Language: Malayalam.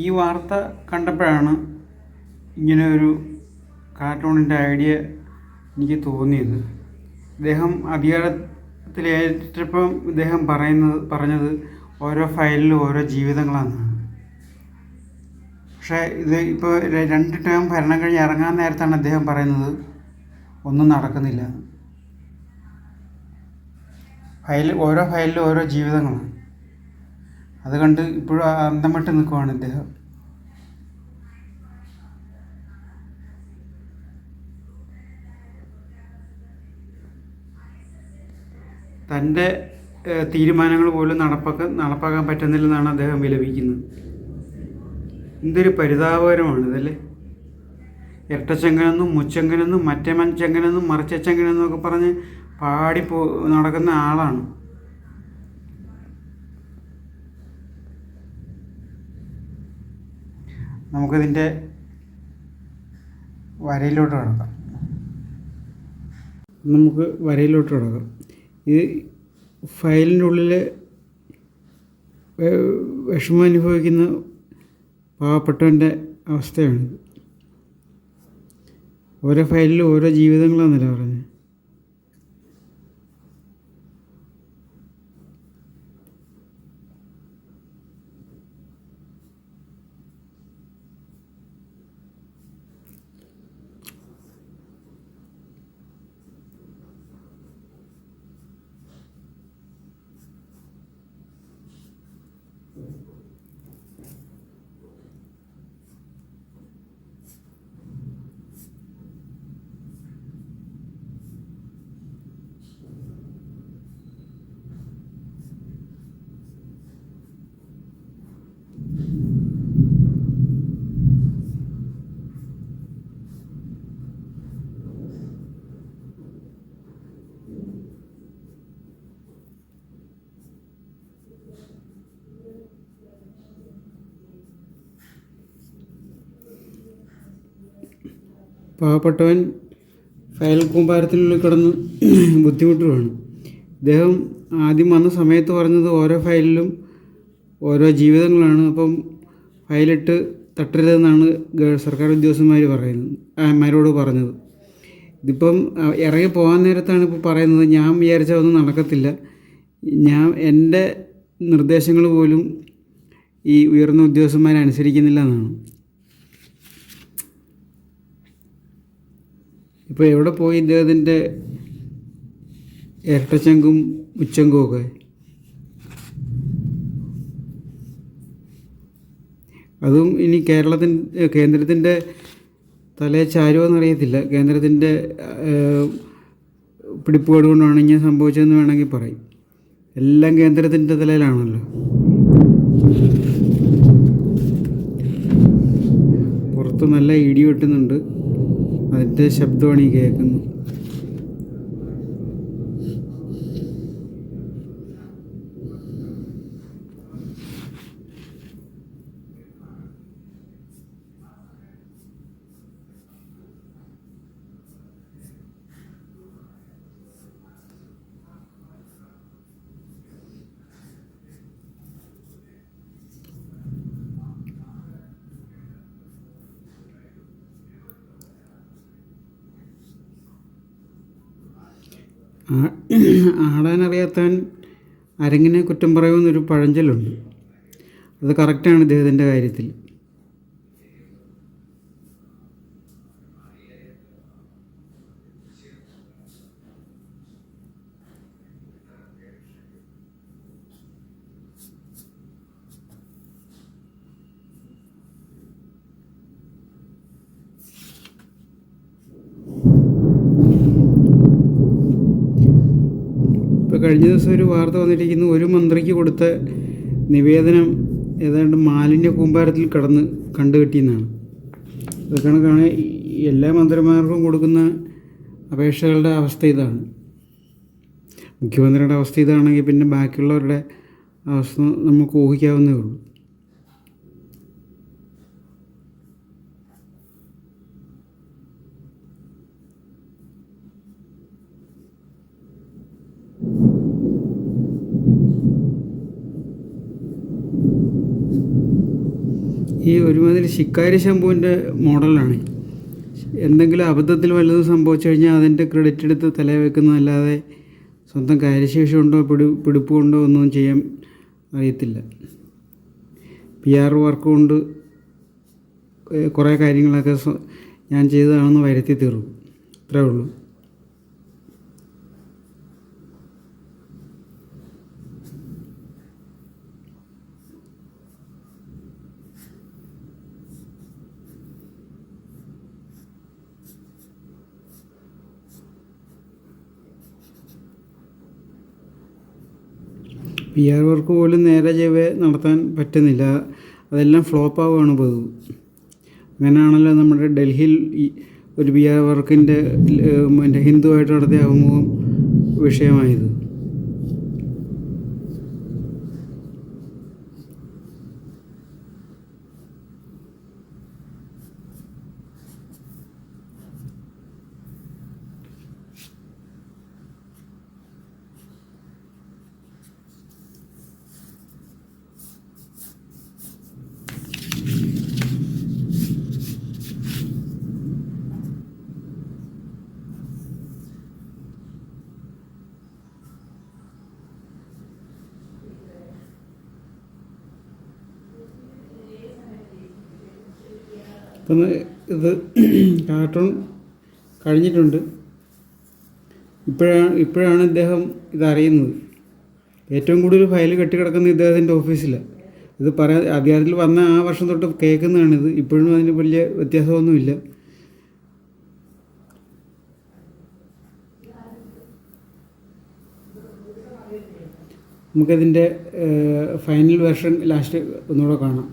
ഈ വാർത്ത കണ്ടപ്പോഴാണ് ഇങ്ങനെ ഒരു കാർട്ടൂണിൻ്റെ ഐഡിയ എനിക്ക് തോന്നിയത്. ഇദ്ദേഹം അധികാരത്തിലേറ്റപ്പം ഇദ്ദേഹം പറഞ്ഞത് ഓരോ ഫയലിലും ഓരോ ജീവിതങ്ങളാണെന്നാണ്. പക്ഷേ ഇത് ഇപ്പോൾ 2 ടേം ഭരണം കഴിഞ്ഞ് ഇറങ്ങാൻ നേരത്താണ് അദ്ദേഹം പറയുന്നത് ഒന്നും നടക്കുന്നില്ല. ഓരോ ഫയലിലും ഓരോ ജീവിതങ്ങളാണ്. അത് കണ്ട് ഇപ്പോഴും അന്തം വിട്ട് നിൽക്കുവാണ് ഇദ്ദേഹം. തൻ്റെ തീരുമാനങ്ങൾ പോലും നടപ്പാക്കാൻ പറ്റുന്നില്ലെന്നാണ് അദ്ദേഹം വിലപിക്കുന്നത്. എന്തൊരു പരിതാപകരമാണിതല്ലേ. ഇരട്ടച്ചെങ്കനെന്നും മുച്ചെങ്കനെന്നും മറ്റേ ചെങ്കനെന്നും മറിച്ച ചെങ്കനെന്നും ഒക്കെ പറഞ്ഞ് നടക്കുന്ന ആളാണ്. നമുക്കിതിൻ്റെ വരയിലോട്ട് കിടക്കാം. ഈ ഫയലിൻ്റെ ഉള്ളിൽ വിഷമം അനുഭവിക്കുന്ന പാവപ്പെട്ടവൻ്റെ അവസ്ഥയാണിത്. ഓരോ ഫയലിലും ഓരോ ജീവിതങ്ങളാണെന്നല്ല പറഞ്ഞത്. പാവപ്പെട്ടവൻ ഫയൽ കൂമ്പാരത്തിനുള്ളിൽ കിടന്ന് ബുദ്ധിമുട്ടുകയാണ്. ഇദ്ദേഹം ആദ്യം വന്ന സമയത്ത് പറഞ്ഞത് ഓരോ ഫയലിലും ഓരോ ജീവിതങ്ങളാണ്, അപ്പം ഫയലിട്ട് തട്ടരുതെന്നാണ് സർക്കാർ ഉദ്യോഗസ്ഥന്മാരോട് പറഞ്ഞത്. ഇതിപ്പം ഇറങ്ങി പോകാൻ നേരത്താണ് ഇപ്പോൾ പറയുന്നത് ഞാൻ വിചാരിച്ചാൽ ഒന്നും നടക്കത്തില്ല, എൻ്റെ നിർദ്ദേശങ്ങൾ പോലും ഈ ഉയർന്ന ഉദ്യോഗസ്ഥന്മാരെ അനുസരിക്കുന്നില്ല എന്നാണ്. ഇപ്പോൾ എവിടെ പോയി ഇദ്ദേഹത്തിൻ്റെ ഇരട്ടച്ചങ്കും മുച്ചങ്കും ഒക്കെ? അതും ഇനി കേന്ദ്രത്തിൻ്റെ തലയെ ചാരുമെന്നറിയത്തില്ല. കേന്ദ്രത്തിൻ്റെ പിടിപ്പുകേട് കൊണ്ടാണ് ഇങ്ങനെ സംഭവിച്ചതെന്ന് വേണമെങ്കിൽ പറയും. എല്ലാം കേന്ദ്രത്തിൻ്റെ തലയിലാണല്ലോ. പുറത്ത് നല്ല ഇടി വെട്ടുന്നുണ്ട്, അതിൻ്റെ ശബ്ദമാണ് ഈ കേൾക്കുന്നത്. ആടാനറിയാത്തവൻ അരങ്ങിനെ കുറ്റം പറയുമെന്നൊരു പഴഞ്ചൊല്ലുണ്ട്. അത് കറക്റ്റാണ് ഇദ്ദേഹത്തിൻ്റെ കാര്യത്തിൽ. ഇപ്പോൾ കഴിഞ്ഞ ദിവസം ഒരു വാർത്ത വന്നിരിക്കുന്നു, ഒരു മന്ത്രിക്ക് കൊടുത്ത നിവേദനം ഏതാണ്ട് മാലിന്യ കൂമ്പാരത്തിൽ കണ്ടുകെട്ടിയെന്നാണ്. അത് കണക്കാണ് എല്ലാ മന്ത്രിമാർക്കും കൊടുക്കുന്ന അപേക്ഷകളുടെ അവസ്ഥ ഇതാണ്. മുഖ്യമന്ത്രിയുടെ അവസ്ഥ ഇതാണെങ്കിൽ പിന്നെ ബാക്കിയുള്ളവരുടെ അവസ്ഥ നമുക്ക് ഊഹിക്കാവുന്നേ ഉള്ളൂ. ഈ ഒരുമാതിരി ശിക്കാരി ശംഭുവിൻ്റെ മോഡലാണ്. എന്തെങ്കിലും അബദ്ധത്തിൽ വല്ലതും സംഭവിച്ചു കഴിഞ്ഞാൽ അതിൻ്റെ ക്രെഡിറ്റ് എടുത്ത് തലയിൽ വെക്കുന്നതല്ലാതെ സ്വന്തം കാര്യശേഷി ഉണ്ടോ പിടിപ്പ് കൊണ്ടോ ഒന്നും ചെയ്യാൻ അറിയത്തില്ല. PR വർക്ക് കൊണ്ട് കുറേ കാര്യങ്ങളൊക്കെ ഞാൻ ചെയ്തതാണെന്ന് വരുത്തി തീർക്കും. അത്രേ ഉള്ളൂ. PR വർക്ക് പോലും നേരെ ചൊവ്വേ നടത്താൻ പറ്റുന്നില്ല. അതെല്ലാം ഫ്ലോപ്പ് ആവുകയാണ് പതിവ്. അങ്ങനെയാണല്ലോ നമ്മുടെ ഡൽഹിയിൽ ഒരു PR വർക്കിൻ്റെ ഹിന്ദുവായിട്ട് നടത്തിയ അഭിമുഖം വിഷയമായത്. അപ്പം ഇത് കാർട്ടൂൺ കഴിഞ്ഞിട്ടുണ്ട്. ഇപ്പോഴാണ് ഇദ്ദേഹം ഇതറിയുന്നത്. ഏറ്റവും കൂടുതൽ ഫയൽ കെട്ടിക്കിടക്കുന്ന ഇദ്ദേഹത്തിൻ്റെ ഓഫീസിലാണ്. ഇത് അധികാരത്തിൽ വന്ന ആ വർഷം തൊട്ട് കേൾക്കുന്നതാണിത്. ഇപ്പോഴും അതിന് വലിയ വ്യത്യാസമൊന്നുമില്ല. നമുക്കതിൻ്റെ ഫൈനൽ വെർഷൻ ലാസ്റ്റ് ഒന്നുകൂടെ കാണാം.